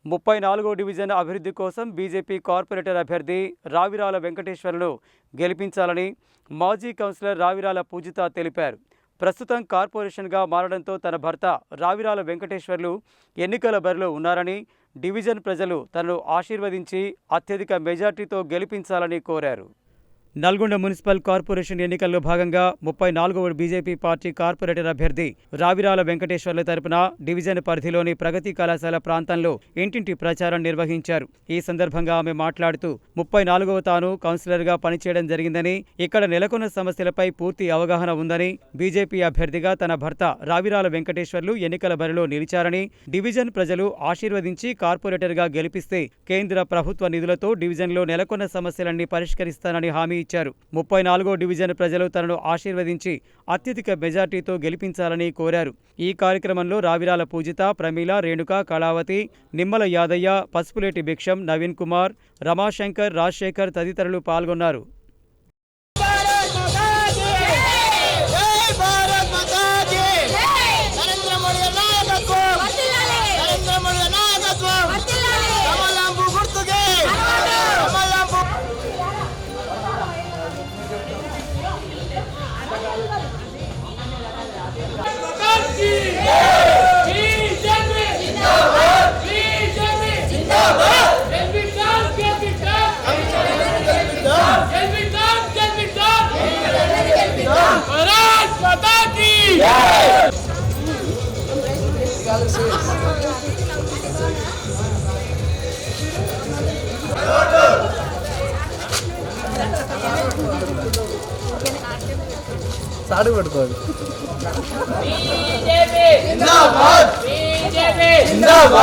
34వ division అభివృద్ధి కోసం BJP corporator అభ్యర్థి రావిరాల వెంకటేశ్వర్లను గెలిపించాలని మాజీ కౌన్సిలర్ రావిరాల పూజిత తెలిపారు. ప్రస్తుతం కార్పొరేషన్గా మారడంతో తన భర్త రావిరాల వెంకటేశ్వర్లు ఎన్నికల బరిలో ఉన్నారని, డివిజన్ ప్రజలు తనను ఆశీర్వదించి అత్యధిక మెజార్టీతో గెలిపించాలని కోరారు. నల్గొండ మున్సిపల్ కార్పొరేషన్ ఎన్నికల్లో భాగంగా 34వ బీజేపీ పార్టీ కార్పొరేటర్ అభ్యర్థి రావిరాల వెంకటేశ్వర్ల తరపున డివిజన్ పరిధిలోని ప్రగతి కళాశాల ప్రాంతంలో ఇంటింటి ప్రచారం నిర్వహించారు. ఈ సందర్భంగా ఆమె మాట్లాడుతూ 34వ తాను కౌన్సిలర్గా పనిచేయడం జరిగిందని, ఇక్కడ నెలకొన్న సమస్యలపై పూర్తి అవగాహన ఉందని, బీజేపీ అభ్యర్థిగా తన భర్త రావిరాల వెంకటేశ్వర్లు ఎన్నికల బరిలో నిలిచారని, డివిజన్ ప్రజలు ఆశీర్వదించి కార్పొరేటర్గా గెలిపిస్తే కేంద్ర ప్రభుత్వ నిధులతో డివిజన్లో నెలకొన్న సమస్యలన్నీ పరిష్కరిస్తానని హామీ ఇచ్చారు. 34వ డివిజన్ ప్రజలు తనను ఆశీర్వదించి అత్యధిక మెజార్టీతో గెలిపించాలని కోరారు. ఈ కార్యక్రమంలో రావిరాల పూజిత, ప్రమీల, రేణుక, కళావతి, నిమ్మల యాదయ్య, పసుపులేటి భిక్షం, నవీన్ కుమార్, రమాశంకర్, రాజశేఖర్ తదితరులు పాల్గొన్నారు. సాడు పెట్టుకోవాలి.